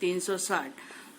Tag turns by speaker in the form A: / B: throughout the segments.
A: 360।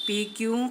A: PQ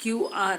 A: QR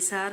A: SR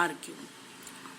A: RQ।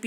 A: P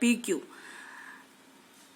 A: PQ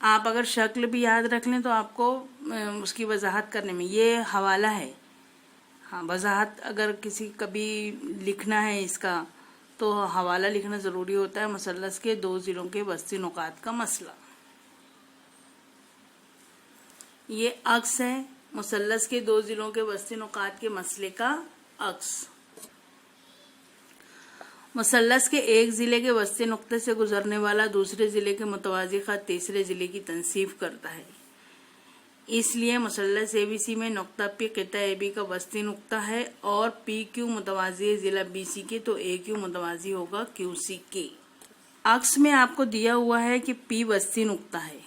A: آپ اگر شکل بھی یاد رکھ لیں تو آپ کو اس کی وضاحت کرنے میں، یہ حوالہ ہے، ہاں وضاحت اگر کسی کبھی لکھنا ہے اس کا تو حوالہ لکھنا ضروری ہوتا ہے۔ مثلث کے دو ضلعوں کے وسطی نقاط کا مسئلہ، یہ عکس ہے مثلث کے دو ضلعوں کے وسطی نقاط کے مسئلے کا عکس۔ مثلث کے ایک ضلع کے وسطی نقطے سے گزرنے والا دوسرے ضلع کے متوازی خط تیسرے ضلع کی تنصیف کرتا ہے، اس لیے مثلث اے بی سی میں نقطہ پی خطہ اے بی کا وسطی نقطہ ہے اور پی کیو متوازی ہے ضلع بی سی کے، تو اے کیو متوازی ہوگا کیو سی کے۔ عکس میں آپ کو دیا ہوا ہے کہ پی وسطی نقطہ ہے،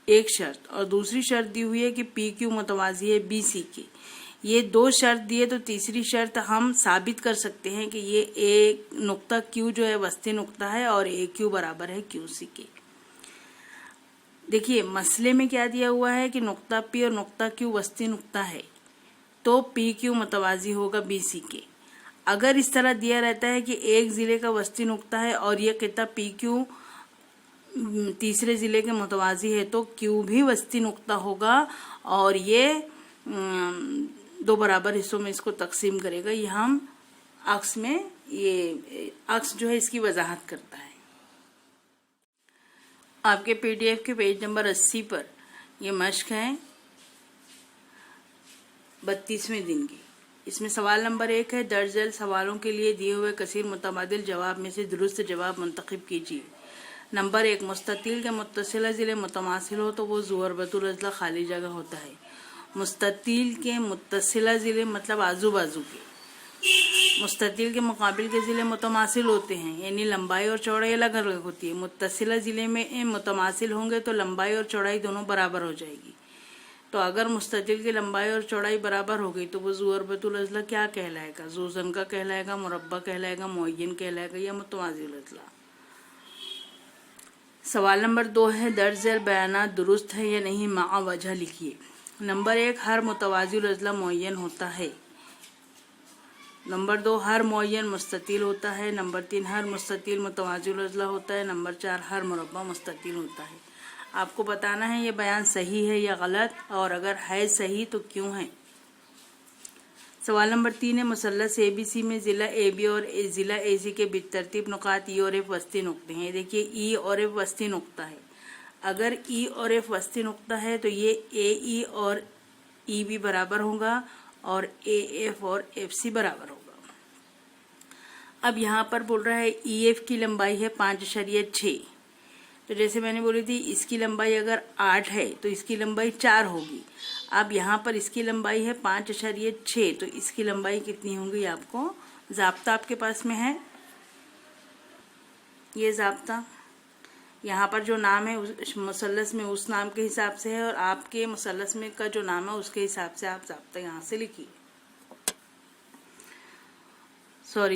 A: ایک شرط، اور دوسری شرط دی ہوئی ہے کہ پی کیو متوازی ہے بی سی کے۔ یہ دو شرط دیے تو تیسری شرط ہم ثابت کر سکتے ہیں کہ یہ ایک نقطہ کیو جو ہے وسطی نقطہ ہے اور اے کیو برابر ہے کیو سی کے۔ دیکھیے مسئلے میں کیا دیا ہوا ہے کہ نقطہ پی اور نقطہ کیو وسطی نقطہ ہے، تو پی کیو متوازی ہوگا بی سی کے۔ اگر اس طرح دیا رہتا ہے کہ ایک ضلع کا وسطی نقطہ ہے اور یہ خطہ پی کیو تیسرے ضلع کے متوازی ہے تو کیو بھی وسطی نقطہ ہوگا اور یہ دو برابر حصوں میں اس کو تقسیم کرے گا۔ یہ ہم عکس میں، یہ عکس جو ہے اس کی وضاحت کرتا ہے۔ آپ کے پی ڈی ایف کے پیج نمبر 80 پر یہ مشق ہے 32ویں دن کی۔ اس میں سوال نمبر 1 ہے، درج ذیل سوالوں کے لیے دیے ہوئے کثیر متبادل جواب میں سے درست جواب منتخب کیجیے۔ نمبر 1، مستطیل کے متصلہ ضلع متماثل ہو تو وہ ضربۃ الاضلاع خالی جگہ ہوتا ہے۔ مستطیل کے متصلہ ضلع مطلب آزو بازو کے، مستطیل کے مقابل کے ضلع متماثل ہوتے ہیں، یعنی لمبائی اور چوڑائی الگ الگ ہوتی ہے۔ متصلہ ضلع میں متماثل ہوں گے تو لمبائی اور چوڑائی دونوں برابر ہو جائے گی۔ تو اگر مستطیل کی لمبائی اور چوڑائی برابر ہو گئی تو وہ ضربۃ الاضلاع کیا کہلائے گا؟ زوزن کا کہلائے گا، مربع کہلائے گا، معین کہلائے گا یا متوازی الاضلاع۔ سوال نمبر 2 ہے، درج ذیل بیانات درست ہے یا نہیں، مع وجہ لکھیے۔ نمبر 1، ہر متوازی الاضلاع معین ہوتا ہے۔ نمبر 2، ہر معین مستطیل ہوتا ہے۔ نمبر 3، ہر مستطیل متوازی الاضلاع ہوتا ہے۔ نمبر 4، ہر مربع مستطیل ہوتا ہے۔ آپ کو بتانا ہے یہ بیان صحیح ہے یا غلط، اور اگر ہے صحیح تو کیوں ہے۔ سوال نمبر 3 ہے، مثلث اے بی سی میں ضلع اے بی اور ضلع اے سی کے بالترتیب نقاط ای اور ایف وسطی نقطے ہیں۔ دیکھیے ای اور ایف وسطی نقطہ ہے، اگر ای اور ایف وسطی نقطہ ہے تو یہ اے ای اور ای بی برابر ہوگا اور اے ایف اور ایف سی برابر ہوگا۔ اب یہاں پر بول رہا ہے ای ایف کی لمبائی ہے 5.6، تو جیسے میں نے بولی تھی اس کی لمبائی اگر 8 ہے تو اس کی لمبائی 4 ہوگی۔ اب یہاں پر اس کی لمبائی ہے 5.6، تو اس کی لمبائی کتنی ہوگی؟ آپ کو ضابطہ آپ کے پاس میں ہے، یہ ضابطہ یہاں پر جو نام ہے مثلث میں اس نام کے حساب سے ہے، اور آپ کے مثلث میں کا جو نام ہے اس کے حساب سے آپ ضابطہ یہاں سے لکھیے۔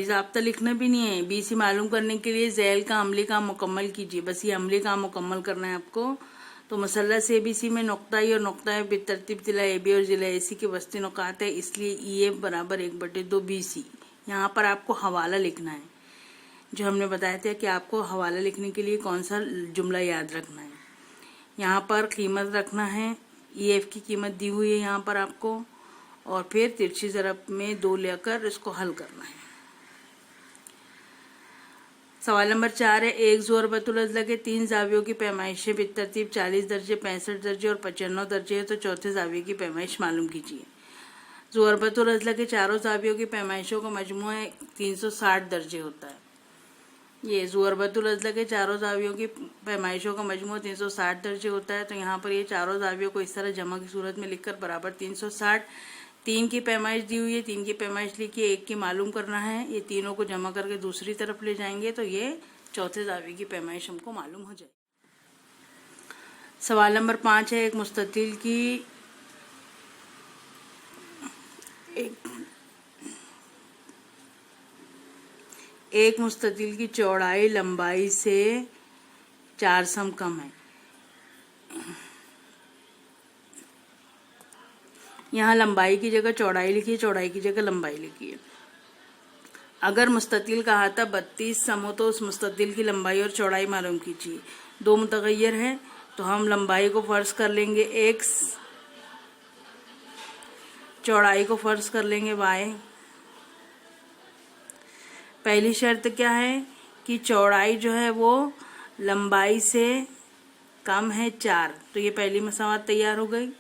A: ضابطہ لکھنا بھی نہیں ہے، بی سی معلوم کرنے کے لیے ذیل کا عملی کام مکمل کیجیے، بس یہ عملی کام مکمل کرنا ہے آپ کو۔ تو مثلث اے بی سی میں نقطہ ای اور نقطہ ایف بالترتیب ضلع اے بی اور ضلع اے سی کے وسطی نقاط ہے، اس لیے ای ایف برابر 1/2 بی سی۔ یہاں پر آپ کو حوالہ لکھنا ہے، جو ہم نے بتایا تھا کہ آپ کو حوالہ لکھنے کے لیے کون سا جملہ یاد رکھنا ہے۔ یہاں پر قیمت رکھنا ہے، ای ایف کی قیمت دی ہوئی ہے یہاں پر آپ کو، اور پھر ترچھی ضرب میں 2 لے کر اس کو حل کرنا ہے۔ سوال نمبر 4 ہے، ایک ضربۃ الاضلاع کے 3 زاویوں کی پیمائشیں بالترتیب 40 درجے، 65 درجے اور 95 درجے ہے، تو چوتھے زاویے کی پیمائش معلوم کیجیے۔ ضربۃ الاضلاع کے چاروں زاویوں کی پیمائشوں کا مجموعہ 360 درجے ہوتا ہے۔ یہ ضربۃ الاضلاع کے چاروں زاویوں کی پیمائشوں کا مجموعہ 360 درجے ہوتا ہے، تو یہاں پر یہ چاروں زاویوں کو اس طرح جمع کی صورت میں لکھ کر برابر 360، 3 کی پیمائش دی ہوئی ہے، 3 کی پیمائش لکھیے، 1 کی معلوم کرنا ہے، یہ تینوں کو جمع کر کے دوسری طرف لے جائیں گے تو یہ چوتھے زاویے کی پیمائش ہم کو معلوم ہو جائے۔ سوال نمبر 5 ہے، ایک مستطیل کی چوڑائی لمبائی سے 4 سم کم ہے۔ یہاں لمبائی کی جگہ چوڑائی لکھیے، چوڑائی کی جگہ لمبائی لکھیے۔ اگر مستطیل کا احاطہ 32 سم ہو تو اس مستطیل کی لمبائی اور چوڑائی معلوم کیجیے۔ 2 متغیر ہیں، تو ہم لمبائی کو فرض کر لیں گے x، چوڑائی کو فرض کر لیں گے y۔ پہلی شرط کیا ہے کہ چوڑائی جو ہے وہ لمبائی سے کم ہے 4، تو یہ پہلی مساوات تیار ہو گئی۔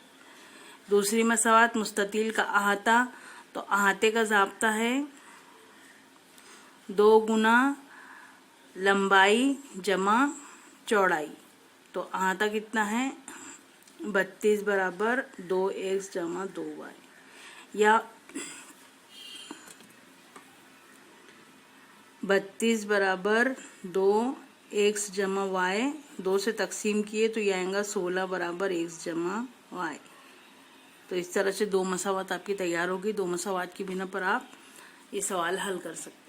A: دوسری مساوات مستطیل کا احاطہ، تو احاطے کا ضابطہ ہے 2 گنا لمبائی جمع چوڑائی، تو احاطہ کتنا ہے 32 برابر 2x جمع 2y، یا 32 برابر 2x جمع y، 2 سے تقسیم کیے تو یہ آئیں گا 16 برابر x جمع y۔ تو اس طرح سے 2 مساوات آپ کی تیار ہوگی۔ 2 مساوات کی بنا پر آپ یہ سوال حل کر سکتے ہیں۔